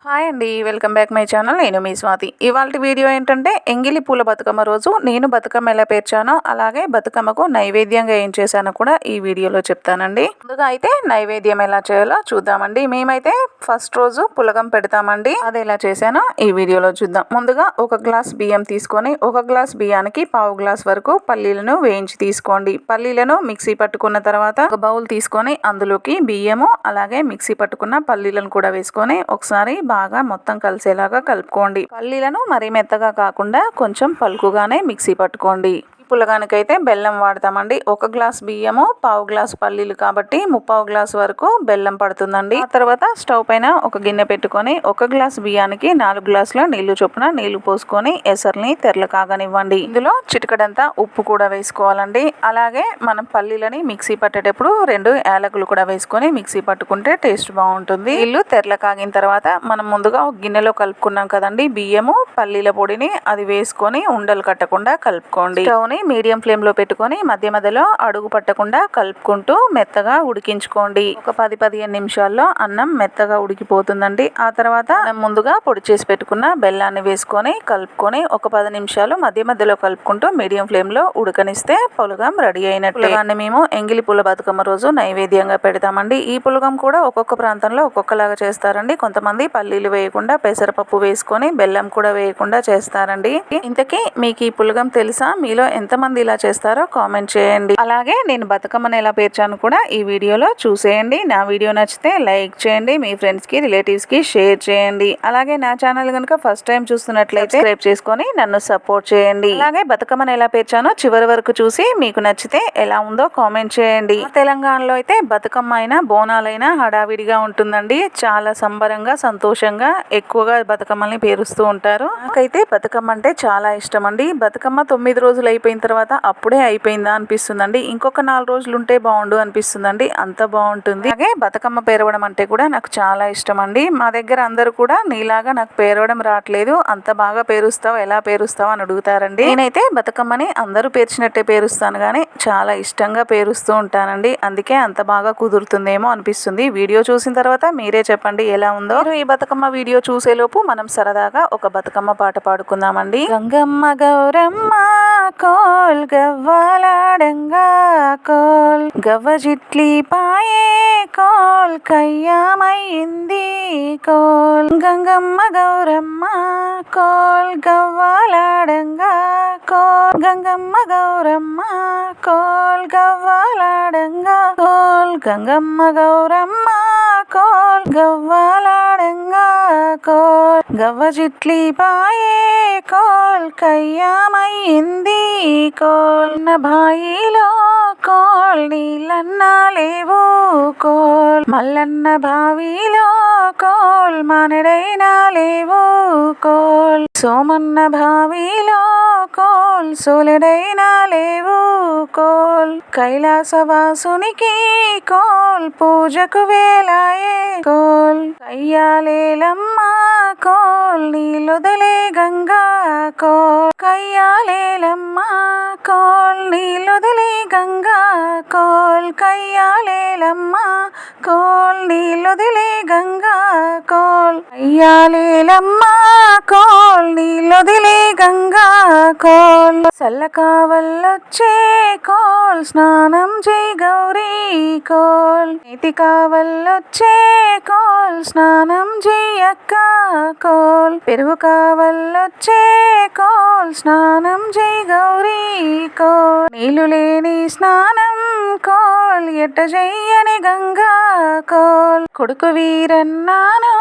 Hi అండి, welcome back my channel. నేను మీ స్వాతి. ఇవాళ వీడియో ఏంటంటే ఎంగిలి పూల బతుకమ్మ రోజు నేను బతుకమ్మ ఎలా పేర్చానో, అలాగే బతుకమ్మకు నైవేద్యంగా ఏం చేశానో కూడా ఈ వీడియోలో చెప్తానండి. ముందుగా అయితే నైవేద్యం ఎలా చేయాలో చూద్దామండి. మేమైతే ఫస్ట్ రోజు పులగం పెడతామండి. అది ఎలా చేశానో ఈ వీడియోలో చూద్దాం. ముందుగా ఒక గ్లాస్ బియ్యం తీసుకొని, ఒక గ్లాస్ బియ్యానికి పావు గ్లాస్ వరకు పల్లీలను వేయించి తీసుకోండి. పల్లీలను మిక్సీ పట్టుకున్న తర్వాత ఒక బౌల్ తీసుకొని అందులోకి బియ్యము అలాగే మిక్సీ పట్టుకున్న పల్లీలను కూడా వేసుకొని ఒకసారి బాగా మొత్తం కలిసేలాగా కలుపుకోండి. పల్లీలను మరీ మెత్తగా కాకుండా కొంచెం పలుకుగానే మిక్సీ పట్టుకోండి. పులగానికైతే బెల్లం వాడతామండి. ఒక గ్లాస్ బియ్యము పావు గ్లాస్ పల్లీలు కాబట్టి ముప్పావు గ్లాస్ వరకు బెల్లం పడుతుందండి. ఆ తర్వాత స్టవ్ పైన ఒక గిన్నె పెట్టుకొని ఒక గ్లాస్ బియ్యానికి 4 గ్లాసుల నీళ్లు చొప్పున నీళ్లు పోసుకొని ఎసర్ని తెరల కాగనివ్వండి. ఇందులో చిటికడంతా ఉప్పు కూడా వేసుకోవాలండి. అలాగే మనం పల్లీలని మిక్సీ పట్టేటప్పుడు 2 యాలకులు కూడా వేసుకొని మిక్సీ పట్టుకుంటే టేస్ట్ బాగుంటుంది. నీళ్లు తెరల కాగిన తర్వాత మనం ముందుగా ఒక గిన్నెలో కలుపుకున్నాం కదండి బియ్యము పల్లీల పొడిని, అది వేసుకొని ఉండలు కట్టకుండా కలుపుకోండి. స్టవ్ని మీడియం ఫ్లేమ్ లో పెట్టుకొని మధ్య మధ్యలో అడుగు పట్టకుండా కలుపుకుంటూ మెత్తగా ఉడికించుకోండి. ఒక 10-15 నిమిషాల్లో అన్నం మెత్తగా ఉడికిపోతుందండి. ఆ తర్వాత మనం ముందుగా పొడి చేసి పెట్టుకున్న బెల్లాన్ని వేసుకొని కలుపుకొని ఒక 10 నిమిషాలు మధ్య మధ్యలో కలుపుకుంటూ మీడియం ఫ్లేమ్ లో ఉడకనిస్తే పులగం రెడీ అయినట్టు. పులగాన్ని మేము ఎంగిలి పూల బతుకమ్మ రోజు నైవేద్యంగా పెడతామండి. ఈ పులగం కూడా ఒక్కొక్క ప్రాంతంలో ఒక్కొక్కలాగా చేస్తారండి. కొంతమంది పల్లీలు వేయకుండా పెసరపప్పు వేసుకొని బెల్లం కూడా వేయకుండా చేస్తారండి. ఇంతకీ మీకు ఈ పులగం తెలుసా? మీలో ఎంతమంది ఇలా చేస్తారో కామెంట్ చేయండి. అలాగే నేను బతుకమ్మను ఎలా పేర్చాను కూడా ఈ వీడియోలో చూసేయండి. నా వీడియో నచ్చితే లైక్ చేయండి, మీ ఫ్రెండ్స్ కి రిలేటివ్స్ కి షేర్ చేయండి. అలాగే నా ఛానల్ కనుక ఫస్ట్ టైం చూస్తున్నట్లయితే సబ్స్క్రైబ్ చేసుకొని నన్ను సపోర్ట్ చేయండి. అలాగే బతుకమ్మను ఎలా పేర్చానో చివరి వరకు చూసి మీకు నచ్చితే ఎలా ఉందో కామెంట్ చేయండి. తెలంగాణలో అయితే బతుకమ్మ అయినా బోనాలైనా హడావిడిగా ఉంటుందండి. చాలా సంబరంగా సంతోషంగా ఎక్కువగా బతుకమ్మల్ని పేరుస్తూ ఉంటారు. నాకైతే బతుకమ్మ అంటే చాలా ఇష్టం అండి. బతుకమ్మ 9 రోజులు అయిపోయిన తర్వాత అప్పుడే అయిపోయిందా అనిపిస్తుందండి. ఇంకొక 4 రోజులు ఉంటే బాగుండు అనిపిస్తుందండి. అంత బాగుంటుంది. అలాగే బతుకమ్మ పేరవడం అంటే కూడా నాకు చాలా ఇష్టం అండి. మా దగ్గర అందరూ కూడా నీలాగా నాకు పేరవడం రావట్లేదు, అంత బాగా పేరుస్తావు, ఎలా పేరుస్తావు అని అడుగుతారండి. నేనైతే బతుకమ్మని అందరూ పేర్చినట్టే పేరుస్తాను కానీ చాలా ఇష్టంగా పేరుస్తూ ఉంటానండి. అందుకే అంత బాగా కుదురుతుందేమో అనిపిస్తుంది. వీడియో చూసిన తర్వాత మీరే చెప్పండి ఎలా ఉందో. ఈ బతుకమ్మ వీడియో చూసేలోపు మనం సరదాగా ఒక బతుకమ్మ పాట పాడుకుందామండి. గంగమ్మ గౌరమ్మ కోల్ గవ్వలాడంగా కోల్ గవ్వ జిట్లి పాయే కోల్ కయ్యామయ్యింది కోల్ గంగమ్మ గౌరమ్మ కోల్ గవ్వలాడంగా కోల్ గంగమ్మ గౌరమ్మ కోల్ గవ్వలాడంగా కోల్ గంగమ్మ గౌరమ్మ కోల్ గవ్వలాడంగా కోల్ గవ్వ జిట్లి పాయే కోల్ కయ్యామయ్యింది కోల్ నా బాయిలో కోల్ నీళ్ళన్నా లేవు కోల్ మల్లన్న బావిలో కోల్ మానడైనా లేవు కోల్ సోమన్న బావిలో కోల్ సోలెడైనా లేవు కోల్ కైలాసవాసునికి కోల్ పూజకు వేలాయే కోల్ కయ్యాలేలమ్మ కోల్ నీళ్ళొదలే గంగా కోల్ కయ్యాలేలమ్మ కోల్ నీళ్ళొదలే గంగా కోల్ కయ్యాలేలమ్మ కోల్ నీళ్ళొదలే గంగా కోల్ కయ్యాలేలమ్మ కోల్ నీళ్ళొదిలే గంగా కోల్ చల్లకావల్లొచ్చే కోల్ స్నానం చేయి గౌరీ కోల్ నీతి కావల్లొచ్చే కోల్ స్నానం చెయ్యక్క కోల్ పెరుగు కావల్లొచ్చే కోల్ స్నానం చేయి గౌరీ కోల్ నీళ్ళు లేని స్నానం కోల్ ఎట్ట చెయ్యని గంగా కోల్ కొడుకు వీరన్నాను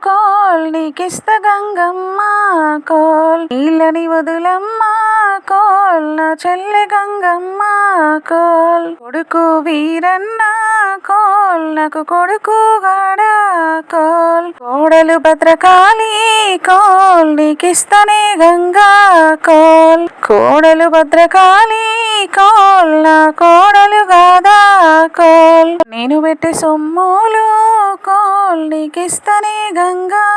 కోల్ నీకిస్త గంగమ్మ కోల్ నీళ్ళని వదులమ్మ కోల్ నా చెల్లె గంగమ్మ కోల్ కొడుకు వీరన్న కోల్ నాకు కొడుకు గాడా కోల్ కోడలు భద్రకాళి కోల్ నీకిస్తనే గంగా కోల్ కోడలు భద్రకాళి కోల్ నా కోడలు గాదా కోల్ నేను పెట్టే సొమ్ములు కోల్ నీకిస్తనే గంగా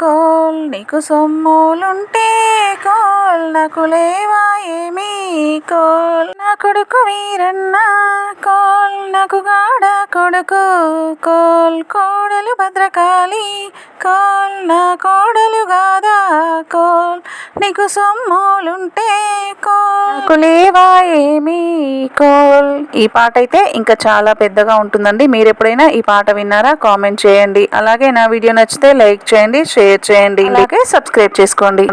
కోల్ నీకు సొమ్ములుంటే కోల్ నాకు లేవా ఏమీ కోల్ నా కొడుకు వీరన్న కోల్ నాకు గాడ కొడుకు కోల్ కోడలు భద్రకాళి కోల్ నా కోడలు గాదా కోల్ నీకు సొమ్ములుంటే కోల్ లేవా ఏమి కోల్. ఈ పాట అయితే ఇంకా చాలా పెద్దగా ఉంటుందండి. మీరు ఎప్పుడైనా ఈ పాట విన్నారా? కామెంట్ చేయండి. అలాగే నా వీడియో నచ్చితే లైక్ చేయండి, షేర్ చేయండి, అలాగే సబ్స్క్రైబ్ చేసుకోండి.